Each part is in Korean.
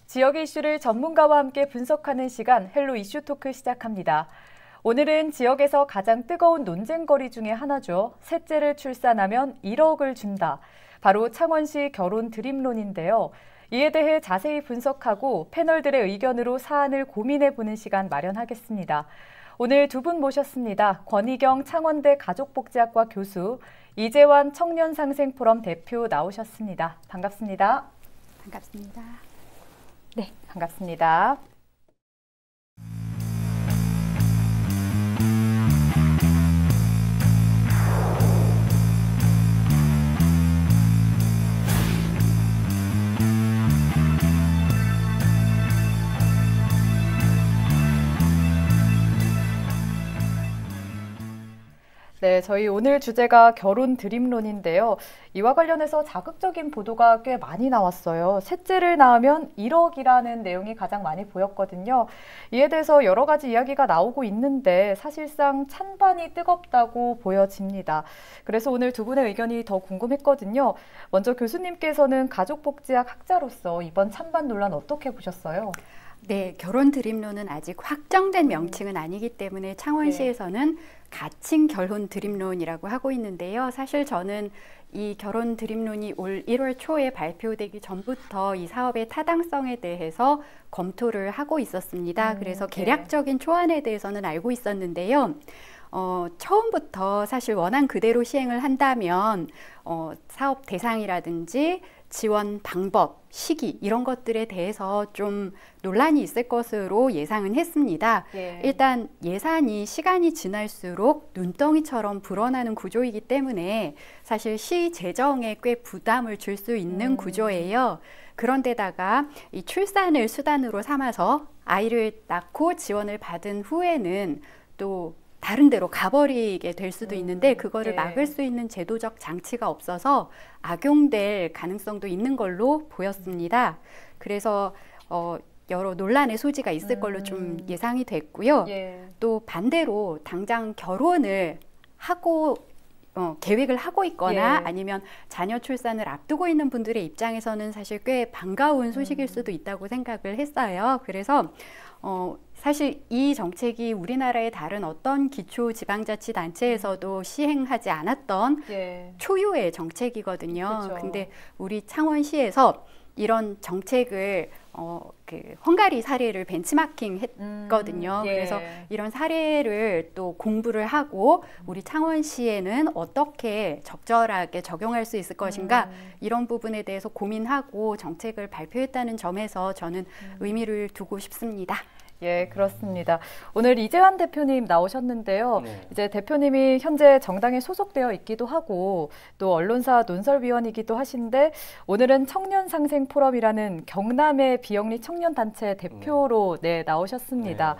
지역 이슈를 전문가와 함께 분석하는 시간 헬로 이슈 토크 시작합니다. 오늘은 지역에서 가장 뜨거운 논쟁거리 중에 하나죠. 셋째를 출산하면 1억을 준다. 바로 창원시 결혼 드림론인데요. 이에 대해 자세히 분석하고 패널들의 의견으로 사안을 고민해보는 시간 마련하겠습니다. 오늘 두 분 모셨습니다. 권희경 창원대 가족복지학과 교수, 이재환 청년상생포럼 대표 나오셨습니다. 반갑습니다. 반갑습니다. 네, 반갑습니다. 네, 저희 오늘 주제가 결혼 드림론인데요. 이와 관련해서 자극적인 보도가 꽤 많이 나왔어요. 셋째를 낳으면 1억이라는 내용이 가장 많이 보였거든요. 이에 대해서 여러 가지 이야기가 나오고 있는데 사실상 찬반이 뜨겁다고 보여집니다. 그래서 오늘 두 분의 의견이 더 궁금했거든요. 먼저 교수님께서는 가족복지학 학자로서 이번 찬반 논란 어떻게 보셨어요? 네, 결혼 드림론은 아직 확정된 명칭은 아니기 때문에 창원시에서는 가칭 결혼 드림론이라고 하고 있는데요. 사실 저는 이 결혼 드림론이 올 1월 초에 발표되기 전부터 이 사업의 타당성에 대해서 검토를 하고 있었습니다. 그래서 계략적인 초안에 대해서는 알고 있었는데요. 처음부터 사실 원안 그대로 시행을 한다면 사업 대상이라든지 지원 방법, 시기 이런 것들에 대해서 좀 논란이 있을 것으로 예상은 했습니다. 일단 예산이 시간이 지날수록 눈덩이처럼 불어나는 구조이기 때문에 사실 시 재정에 꽤 부담을 줄 수 있는 구조예요. 그런데다가 이 출산을 수단으로 삼아서 아이를 낳고 지원을 받은 후에는 또 다른 데로 가버리게 될 수도 있는데 그거를 막을 수 있는 제도적 장치가 없어서 악용될 가능성도 있는 걸로 보였습니다. 그래서 여러 논란의 소지가 있을 걸로 좀 예상이 됐고요. 또 반대로 당장 결혼을 하고 계획을 하고 있거나 아니면 자녀 출산을 앞두고 있는 분들의 입장에서는 사실 꽤 반가운 소식일 수도 있다고 생각을 했어요. 그래서 사실 이 정책이 우리나라의 다른 어떤 기초지방자치단체에서도 시행하지 않았던 초유의 정책이거든요. 근데 우리 창원시에서 이런 정책을 헝가리 사례를 벤치마킹 했거든요. 그래서 이런 사례를 또 공부를 하고 우리 창원시에는 어떻게 적절하게 적용할 수 있을 것인가 이런 부분에 대해서 고민하고 정책을 발표했다는 점에서 저는 의미를 두고 싶습니다. 예, 그렇습니다. 오늘 이재환 대표님 나오셨는데요. 이제 대표님이 현재 정당에 소속되어 있기도 하고 또 언론사 논설위원이기도 하신데 오늘은 청년상생포럼이라는 경남의 비영리 청년단체 대표로 나오셨습니다.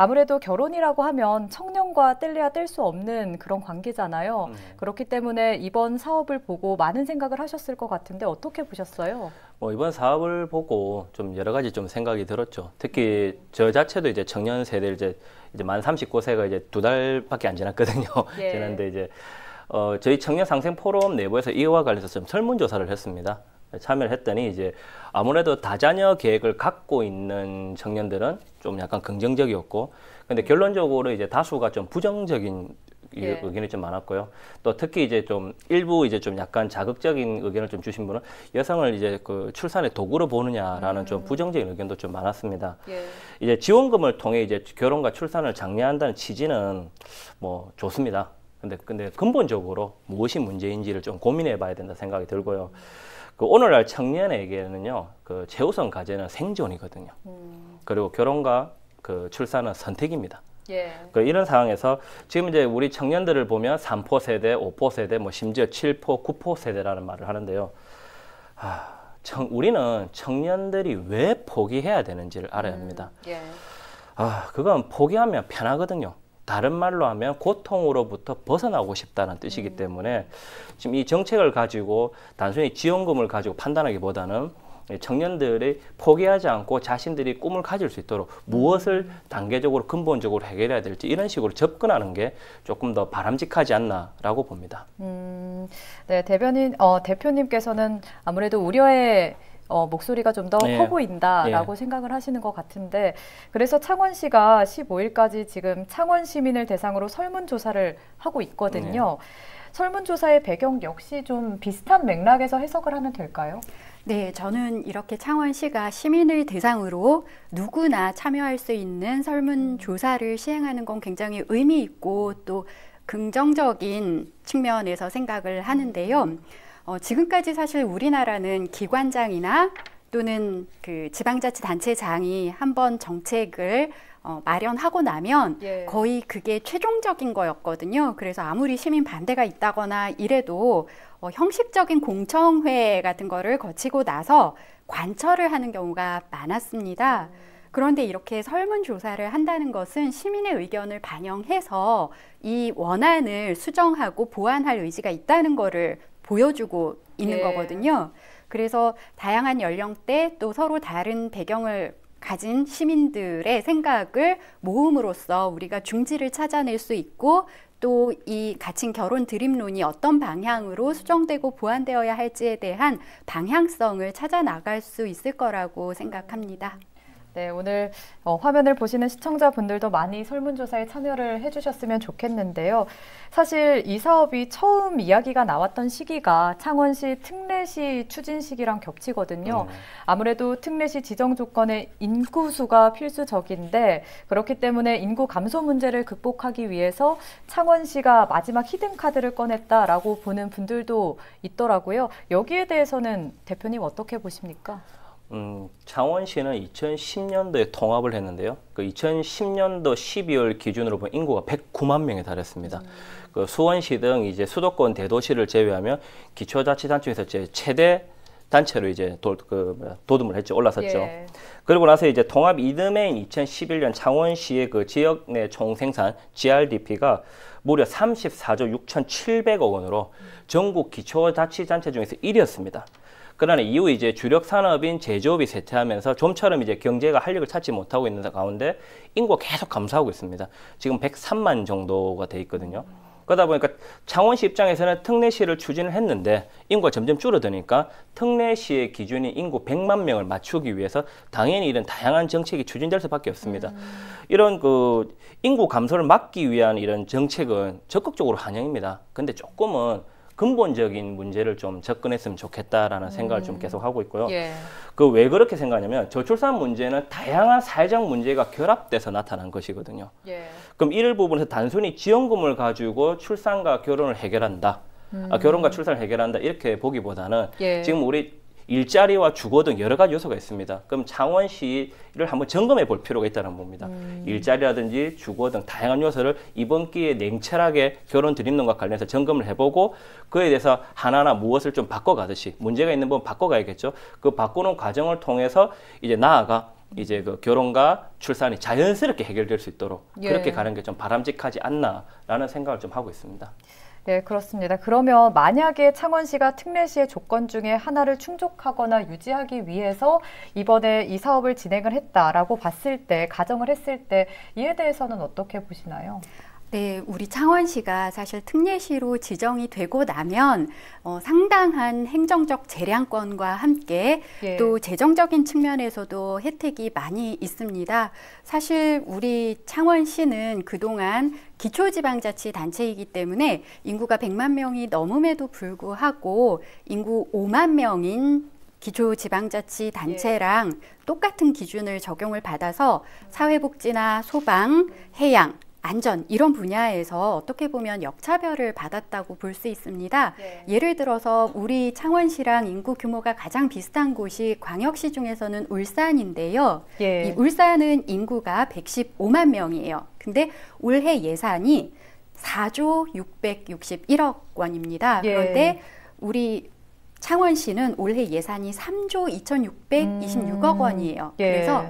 아무래도 결혼이라고 하면 청년과 뗄래야 뗄 수 없는 그런 관계잖아요. 그렇기 때문에 이번 사업을 보고 많은 생각을 하셨을 것 같은데 어떻게 보셨어요? 이번 사업을 보고 좀 여러 가지 좀 생각이 들었죠. 특히 저 자체도 이제 청년 세대를 이제 만 39세가 이제 2달밖에 안 지났거든요. 지났는데 이제 저희 청년 상생 포럼 내부에서 이와 관련해서 좀 설문조사를 했습니다. 참여를 했더니 이제 아무래도 다자녀 계획을 갖고 있는 청년들은 좀 약간 긍정적이었고, 근데 결론적으로 이제 다수가 좀 부정적인 의견이 좀 많았고요. 또 특히 이제 좀 일부 이제 좀 약간 자극적인 의견을 좀 주신 분은 여성을 이제 그 출산의 도구로 보느냐라는 좀 부정적인 의견도 좀 많았습니다. 이제 지원금을 통해 이제 결혼과 출산을 장려한다는 취지는 뭐 좋습니다. 근데 근본적으로 무엇이 문제인지를 좀 고민해 봐야 된다 생각이 들고요. 그 오늘날 청년에게는요, 그 최우선 과제는 생존이거든요. 그리고 결혼과 그 출산은 선택입니다. 그 이런 상황에서 지금 이제 우리 청년들을 보면 3포 세대, 5포 세대, 뭐 심지어 7포, 9포 세대라는 말을 하는데요. 우리는 청년들이 왜 포기해야 되는지를 알아야 합니다. 그건 포기하면 편하거든요. 다른 말로 하면 고통으로부터 벗어나고 싶다는 뜻이기 때문에 지금 이 정책을 가지고 단순히 지원금을 가지고 판단하기보다는 청년들이 포기하지 않고 자신들이 꿈을 가질 수 있도록 무엇을 단계적으로 근본적으로 해결해야 될지 이런 식으로 접근하는 게 조금 더 바람직하지 않나라고 봅니다. 네, 대표님께서는 아무래도 우려의 목소리가 좀 더 예. 커 보인다라고 예. 생각을 하시는 것 같은데 그래서 창원시가 15일까지 지금 창원 시민을 대상으로 설문조사를 하고 있거든요. 설문조사의 배경 역시 좀 비슷한 맥락에서 해석을 하면 될까요? 네, 저는 이렇게 창원시가 시민을 대상으로 누구나 참여할 수 있는 설문조사를 시행하는 건 굉장히 의미 있고 또 긍정적인 측면에서 생각을 하는데요. 지금까지 사실 우리나라는 기관장이나 또는 그 지방자치단체장이 한번 정책을 마련하고 나면 거의 그게 최종적인 거였거든요. 그래서 아무리 시민 반대가 있다거나 이래도 형식적인 공청회 같은 거를 거치고 나서 관철을 하는 경우가 많았습니다. 그런데 이렇게 설문조사를 한다는 것은 시민의 의견을 반영해서 이 원안을 수정하고 보완할 의지가 있다는 거를 보여주고 있는 거거든요. 그래서 다양한 연령대 또 서로 다른 배경을 가진 시민들의 생각을 모음으로써 우리가 중지를 찾아낼 수 있고 또 이 가칭 결혼 드림론이 어떤 방향으로 수정되고 보완되어야 할지에 대한 방향성을 찾아 나갈 수 있을 거라고 생각합니다. 네, 오늘 화면을 보시는 시청자분들도 많이 설문조사에 참여를 해주셨으면 좋겠는데요. 사실 이 사업이 처음 이야기가 나왔던 시기가 창원시 특례시 추진 시기랑 겹치거든요. 아무래도 특례시 지정 조건의 인구수가 필수적인데 그렇기 때문에 인구 감소 문제를 극복하기 위해서 창원시가 마지막 히든카드를 꺼냈다라고 보는 분들도 있더라고요. 여기에 대해서는 대표님 어떻게 보십니까? 창원시는 2010년도에 통합을 했는데요. 그 2010년도 12월 기준으로 보면 인구가 109만 명에 달했습니다. 그 수원시 등 이제 수도권 대도시를 제외하면 기초자치단체에서 최대 단체로 이제 도듬을 했죠. 올라섰죠. 예. 그리고 나서 이제 통합 이듬해인 2011년 창원시의 그 지역 내 총생산 GRDP가 무려 34조 6,700억 원으로 전국 기초자치단체 중에서 1위였습니다. 그러나 이후 이제 주력 산업인 제조업이 쇠퇴하면서 좀처럼 이제 경제가 활력을 찾지 못하고 있는 가운데 인구가 계속 감소하고 있습니다. 지금 103만 정도가 돼 있거든요. 그러다 보니까 창원시 입장에서는 특례시를 추진을 했는데 인구가 점점 줄어드니까 특례시의 기준인 인구 100만 명을 맞추기 위해서 당연히 이런 다양한 정책이 추진될 수밖에 없습니다. 이런 그 인구 감소를 막기 위한 이런 정책은 적극적으로 환영입니다. 근데 조금은 근본적인 문제를 좀 접근했으면 좋겠다라는 생각을 좀 계속 하고 있고요. 그 왜 그렇게 생각하냐면 저출산 문제는 다양한 사회적 문제가 결합돼서 나타난 것이거든요. 그럼 이를 부분에서 단순히 지원금을 가지고 출산과 결혼을 해결한다. 결혼과 출산을 해결한다. 이렇게 보기보다는 지금 우리 일자리와 주거 등 여러 가지 요소가 있습니다. 그럼 창원시를 한번 점검해 볼 필요가 있다는 겁니다. 일자리라든지 주거 등 다양한 요소를 이번 기회에 냉철하게 결혼 드림론과 관련해서 점검을 해보고 그에 대해서 하나하나 무엇을 좀 바꿔가듯이 문제가 있는 부분 바꿔가야겠죠. 그 바꾸는 과정을 통해서 이제 나아가 이제 그 결혼과 출산이 자연스럽게 해결될 수 있도록 그렇게 가는 게 좀 바람직하지 않나라는 생각을 좀 하고 있습니다. 네, 그렇습니다. 그러면 만약에 창원시가 특례시의 조건 중에 하나를 충족하거나 유지하기 위해서 이번에 이 사업을 진행을 했다라고 봤을 때, 가정을 했을 때 이에 대해서는 어떻게 보시나요? 네, 우리 창원시가 사실 특례시로 지정이 되고 나면 상당한 행정적 재량권과 함께 또 재정적인 측면에서도 혜택이 많이 있습니다. 사실 우리 창원시는 그동안 기초지방자치단체이기 때문에 인구가 100만 명이 넘음에도 불구하고 인구 5만 명인 기초지방자치단체랑 똑같은 기준을 적용을 받아서 사회복지나 소방, 해양, 안전 이런 분야에서 어떻게 보면 역차별을 받았다고 볼 수 있습니다. 예를 들어서 우리 창원시랑 인구 규모가 가장 비슷한 곳이 광역시 중에서는 울산인데요. 이 울산은 인구가 115만 명이에요. 근데 올해 예산이 4조 661억 원입니다. 그런데 우리 창원시는 올해 예산이 3조 2,626억 원이에요. 그래서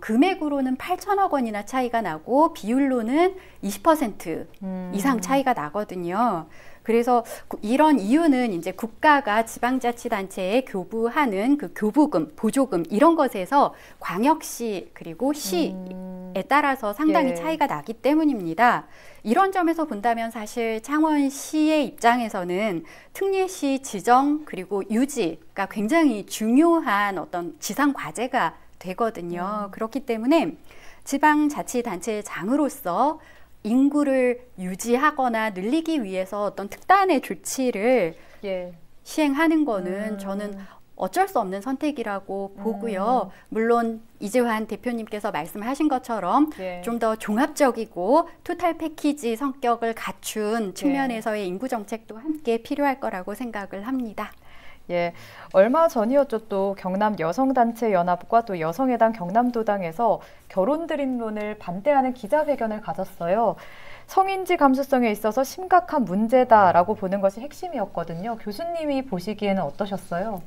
금액으로는 8천억 원이나 차이가 나고 비율로는 20% 이상 차이가 나거든요. 그래서 이런 이유는 이제 국가가 지방자치단체에 교부하는 그 교부금, 보조금 이런 것에서 광역시 그리고 시에 따라서 상당히 예. 차이가 나기 때문입니다. 이런 점에서 본다면 사실 창원시의 입장에서는 특례시 지정 그리고 유지가 굉장히 중요한 어떤 지상 과제가 되거든요. 그렇기 때문에 지방자치단체의 장으로서 인구를 유지하거나 늘리기 위해서 어떤 특단의 조치를 예. 시행하는 거는 저는 어쩔 수 없는 선택이라고 보고요. 물론 이재환 대표님께서 말씀하신 것처럼 예. 좀 더 종합적이고 토탈 패키지 성격을 갖춘 측면에서의 인구 정책도 함께 필요할 거라고 생각을 합니다. 예, 얼마 전이었죠. 또 경남 여성단체 연합과 또 여성해당 경남도당에서 결혼 드림론을 반대하는 기자회견을 가졌어요. 성인지 감수성에 있어서 심각한 문제다라고 보는 것이 핵심이었거든요. 교수님이 보시기에는 어떠셨어요?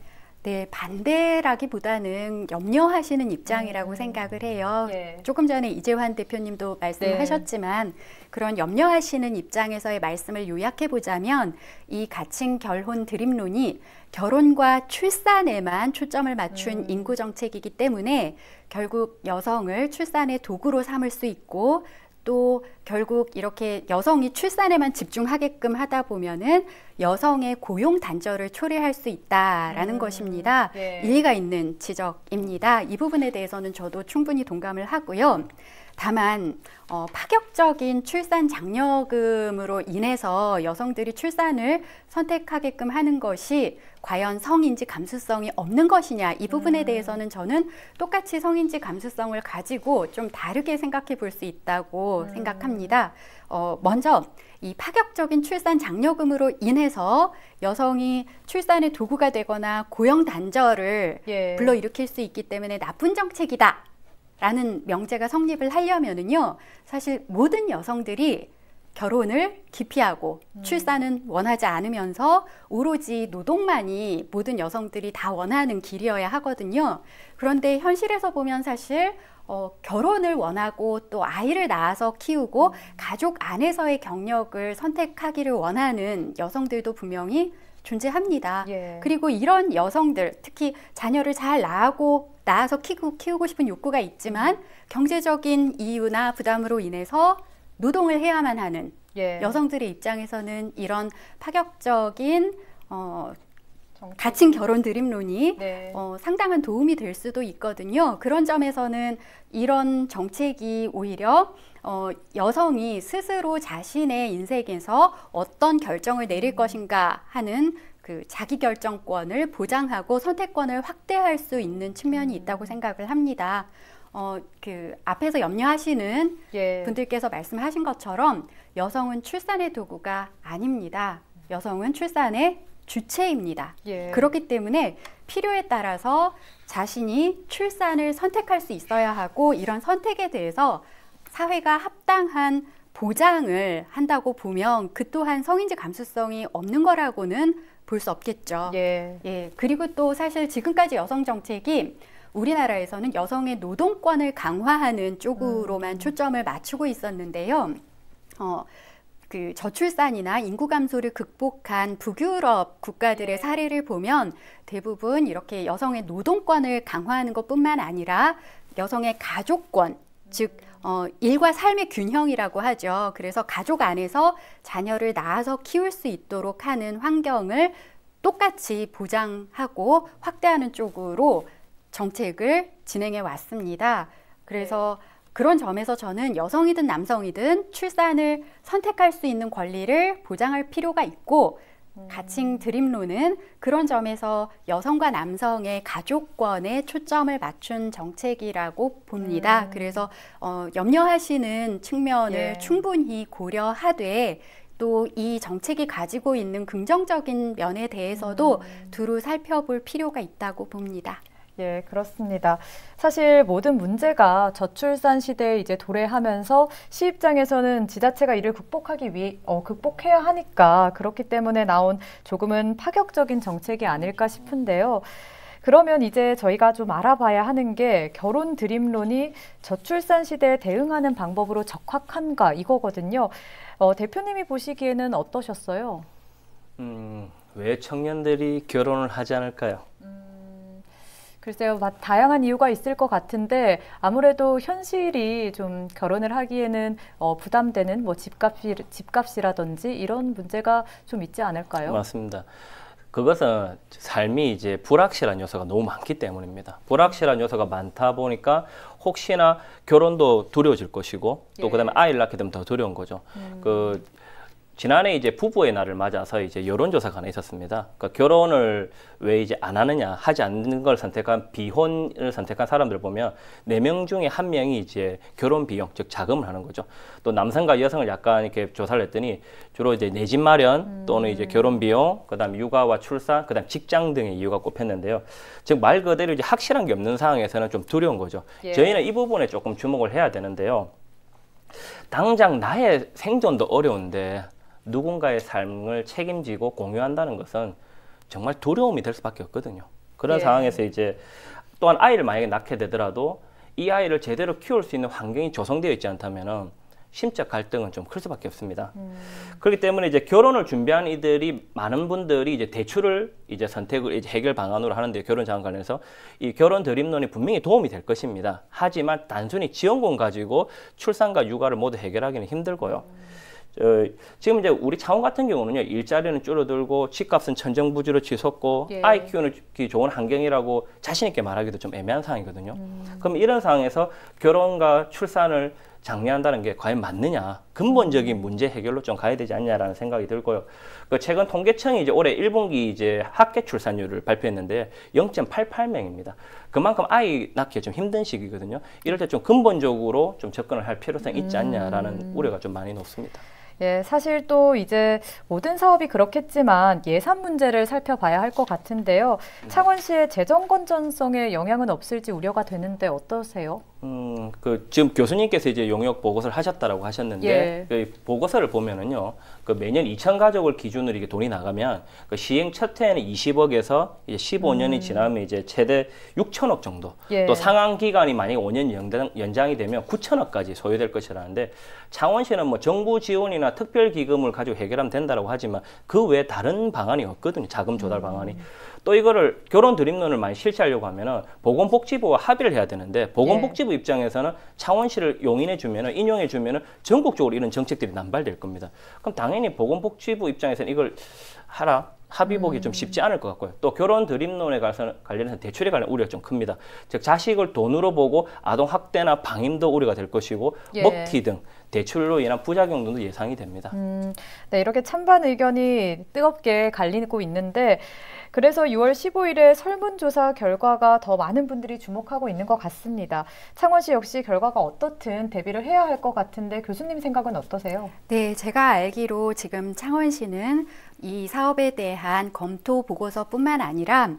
네, 반대라기보다는 염려하시는 입장이라고 생각을 해요. 예. 조금 전에 이재환 대표님도 말씀하셨지만 그런 염려하시는 입장에서의 말씀을 요약해 보자면 이 가칭 결혼 드림론이 결혼과 출산에만 초점을 맞춘 인구 정책이기 때문에 결국 여성을 출산의 도구로 삼을 수 있고 또 결국 이렇게 여성이 출산에만 집중하게끔 하다 보면은 여성의 고용 단절을 초래할 수 있다라는 것입니다. 예. 일리가 있는 지적입니다. 이 부분에 대해서는 저도 충분히 동감을 하고요. 다만 파격적인 출산 장려금으로 인해서 여성들이 출산을 선택하게끔 하는 것이 과연 성인지 감수성이 없는 것이냐, 이 부분에 대해서는 저는 똑같이 성인지 감수성을 가지고 좀 다르게 생각해 볼 수 있다고 생각합니다. 먼저 이 파격적인 출산 장려금으로 인해서 여성이 출산의 도구가 되거나 고용 단절을 불러일으킬 수 있기 때문에 나쁜 정책이다 라는 명제가 성립을 하려면은요, 사실 모든 여성들이 결혼을 기피하고 출산은 원하지 않으면서 오로지 노동만이 모든 여성들이 다 원하는 길이어야 하거든요. 그런데 현실에서 보면 사실 결혼을 원하고 또 아이를 낳아서 키우고 가족 안에서의 경력을 선택하기를 원하는 여성들도 분명히 존재합니다. 그리고 이런 여성들, 특히 자녀를 잘 낳아서 키우고 싶은 욕구가 있지만 경제적인 이유나 부담으로 인해서 노동을 해야만 하는 여성들의 입장에서는 이런 파격적인 가칭 결혼 드림론이 상당한 도움이 될 수도 있거든요. 그런 점에서는 이런 정책이 오히려 여성이 스스로 자신의 인생에서 어떤 결정을 내릴 것인가 하는 그 자기결정권을 보장하고 선택권을 확대할 수 있는 측면이 있다고 생각을 합니다. 그 앞에서 염려하시는 분들께서 말씀하신 것처럼 여성은 출산의 도구가 아닙니다. 여성은 출산의 주체입니다. 그렇기 때문에 필요에 따라서 자신이 출산을 선택할 수 있어야 하고 이런 선택에 대해서 사회가 합당한 보장을 한다고 보면 그 또한 성인지 감수성이 없는 거라고는 볼 수 없겠죠. 그리고 또 사실 지금까지 여성 정책이 우리나라에서는 여성의 노동권을 강화하는 쪽으로만 초점을 맞추고 있었는데요. 그 저출산이나 인구 감소를 극복한 북유럽 국가들의 사례를 보면 대부분 이렇게 여성의 노동권을 강화하는 것뿐만 아니라 여성의 가족권, 즉 일과 삶의 균형이라고 하죠. 그래서 가족 안에서 자녀를 낳아서 키울 수 있도록 하는 환경을 똑같이 보장하고 확대하는 쪽으로 정책을 진행해 왔습니다. 그래서 그런 점에서 저는 여성이든 남성이든 출산을 선택할 수 있는 권리를 보장할 필요가 있고 가칭 드림론은 그런 점에서 여성과 남성의 가족권에 초점을 맞춘 정책이라고 봅니다. 그래서 염려하시는 측면을 충분히 고려하되 또 이 정책이 가지고 있는 긍정적인 면에 대해서도 두루 살펴볼 필요가 있다고 봅니다. 그렇습니다. 사실 모든 문제가 저출산 시대에 이제 도래하면서 시 입장에서는 지자체가 이를 극복해야 하니까 그렇기 때문에 나온 조금은 파격적인 정책이 아닐까 싶은데요. 그러면 이제 저희가 좀 알아봐야 하는 게 결혼 드림론이 저출산 시대에 대응하는 방법으로 적합한가 이거거든요. 대표님이 보시기에는 어떠셨어요? 왜 청년들이 결혼을 하지 않을까요? 글쎄요, 다양한 이유가 있을 것 같은데 아무래도 현실이 좀 결혼을 하기에는 부담되는 뭐 집값이라든지 이런 문제가 좀 있지 않을까요? 맞습니다. 그것은 삶이 이제 불확실한 요소가 너무 많기 때문입니다. 불확실한 요소가 많다 보니까 혹시나 결혼도 두려워질 것이고 또 그다음에 아이를 낳게 되면 더 두려운 거죠. 지난해 이제 부부의 날을 맞아서 이제 여론조사가 하나 있었습니다. 그러니까 결혼을 왜 이제 안 하느냐, 하지 않는 걸 선택한 비혼을 선택한 사람들 보면 4명 중에 1명이 이제 결혼 비용, 즉 자금을 하는 거죠. 또 남성과 여성을 약간 이렇게 조사를 했더니 주로 이제 내 집 마련 또는 이제 결혼 비용, 그다음 육아와 출산, 그다음 직장 등의 이유가 꼽혔는데요. 즉 말 그대로 이제 확실한 게 없는 상황에서는 좀 두려운 거죠. 저희는 이 부분에 조금 주목을 해야 되는데요. 당장 나의 생존도 어려운데 누군가의 삶을 책임지고 공유한다는 것은 정말 두려움이 될 수밖에 없거든요. 그런 상황에서 이제 또한 아이를 만약에 낳게 되더라도 이 아이를 제대로 키울 수 있는 환경이 조성되어 있지 않다면은 심적 갈등은 좀 클 수밖에 없습니다. 그렇기 때문에 이제 결혼을 준비한 이들이 많은 분들이 이제 대출을 이제 선택을 이제 해결 방안으로 하는데 결혼 자금 관련해서 이 결혼 드림론이 분명히 도움이 될 것입니다. 하지만 단순히 지원금 가지고 출산과 육아를 모두 해결하기는 힘들고요. 지금 이제 우리 창원 같은 경우는요, 일자리는 줄어들고 집값은 천정부지로 치솟고 아이 키우기 좋은 환경이라고 자신 있게 말하기도 좀 애매한 상황이거든요. 그럼 이런 상황에서 결혼과 출산을 장려한다는 게 과연 맞느냐, 근본적인 문제 해결로 좀 가야 되지 않냐라는 생각이 들고요. 최근 통계청이 이제 올해 1분기 이제 합계 출산율을 발표했는데 0.88명입니다. 그만큼 아이 낳기 좀 힘든 시기거든요. 이럴 때 좀 근본적으로 좀 접근을 할 필요성이 있지 않냐라는 우려가 좀 많이 높습니다. 예, 사실 또 이제 모든 사업이 그렇겠지만 예산 문제를 살펴봐야 할 것 같은데요. 창원시의 재정 건전성에 영향은 없을지 우려가 되는데 어떠세요? 지금 교수님께서 이제 용역 보고서를 하셨다라고 하셨는데 그 보고서를 보면은요, 그 매년 2,000 가족을 기준으로 이게 돈이 나가면 그 시행 첫 해에는 20억에서 이제 15년이 지나면 이제 최대 6천억 정도. 또 상환 기간이 만약에 5년 연장이 되면 9천억까지 소요될 것이라는데 창원시는 뭐 정부 지원이나 특별 기금을 가지고 해결하면 된다라고 하지만 그 외에 다른 방안이 없거든요. 자금 조달 방안이. 또 이거를 결혼 드림론을 많이 실시하려고 하면은 보건복지부와 합의를 해야 되는데 보건복지부 입장에서는 창원시를 용인해 주면은 인용해 주면은 전국적으로 이런 정책들이 남발될 겁니다. 그럼 당연히 보건복지부 입장에서는 이걸 하라. 합의 보기 좀 쉽지 않을 것 같고요. 또 결혼 드림론에 관련해서 대출에 관련 우려가 좀 큽니다. 즉 자식을 돈으로 보고 아동 학대나 방임도 우려가 될 것이고 먹튀 등 대출로 인한 부작용도 예상이 됩니다. 네, 이렇게 찬반 의견이 뜨겁게 갈리고 있는데 그래서 6월 15일에 설문조사 결과가 더 많은 분들이 주목하고 있는 것 같습니다. 창원시 역시 결과가 어떻든 대비를 해야 할 것 같은데 교수님 생각은 어떠세요? 네, 제가 알기로 지금 창원시는 이 사업에 대한 검토 보고서뿐만 아니라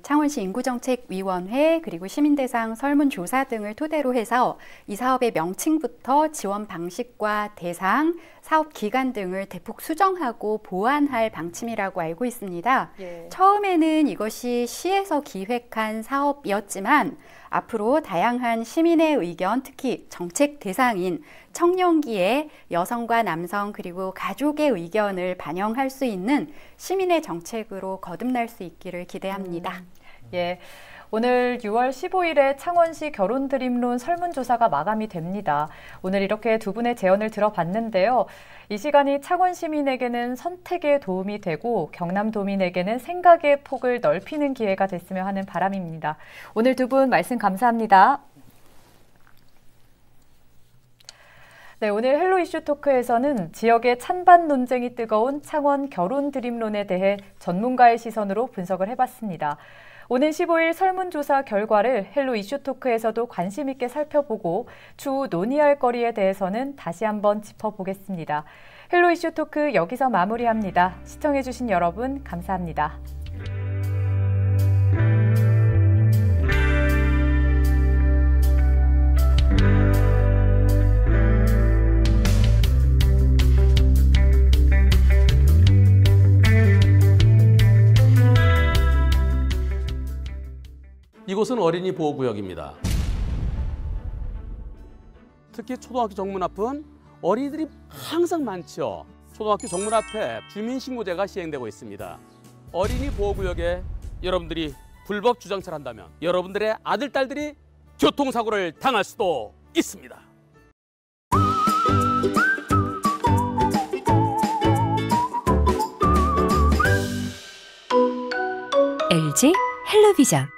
창원시 인구정책위원회 그리고 시민대상 설문조사 등을 토대로 해서 이 사업의 명칭부터 지원 방식과 대상, 사업 기간 등을 대폭 수정하고 보완할 방침이라고 알고 있습니다. 처음에는 이것이 시에서 기획한 사업이었지만 앞으로 다양한 시민의 의견, 특히 정책 대상인 청년기의 여성과 남성 그리고 가족의 의견을 반영할 수 있는 시민의 정책으로 거듭날 수 있기를 기대합니다. 예. 오늘 6월 15일에 창원시 결혼 드림론 설문조사가 마감이 됩니다. 오늘 이렇게 두 분의 제언을 들어봤는데요. 이 시간이 창원 시민에게는 선택에 도움이 되고 경남 도민에게는 생각의 폭을 넓히는 기회가 됐으면 하는 바람입니다. 오늘 두 분 말씀 감사합니다. 네, 오늘 헬로 이슈 토크에서는 지역의 찬반 논쟁이 뜨거운 창원 결혼 드림론에 대해 전문가의 시선으로 분석을 해봤습니다. 오는 15일 설문조사 결과를 헬로 이슈 토크에서도 관심 있게 살펴보고 추후 논의할 거리에 대해서는 다시 한번 짚어보겠습니다. 헬로 이슈 토크 여기서 마무리합니다. 시청해주신 여러분 감사합니다. 이곳은 어린이 보호구역입니다. 특히 초등학교 정문 앞은 어린이들이 항상 많죠. 초등학교 정문 앞에 주민신고제가 시행되고 있습니다. 어린이 보호구역에 여러분들이 불법 주정차를 한다면 여러분들의 아들, 딸들이 교통사고를 당할 수도 있습니다. LG 헬로비전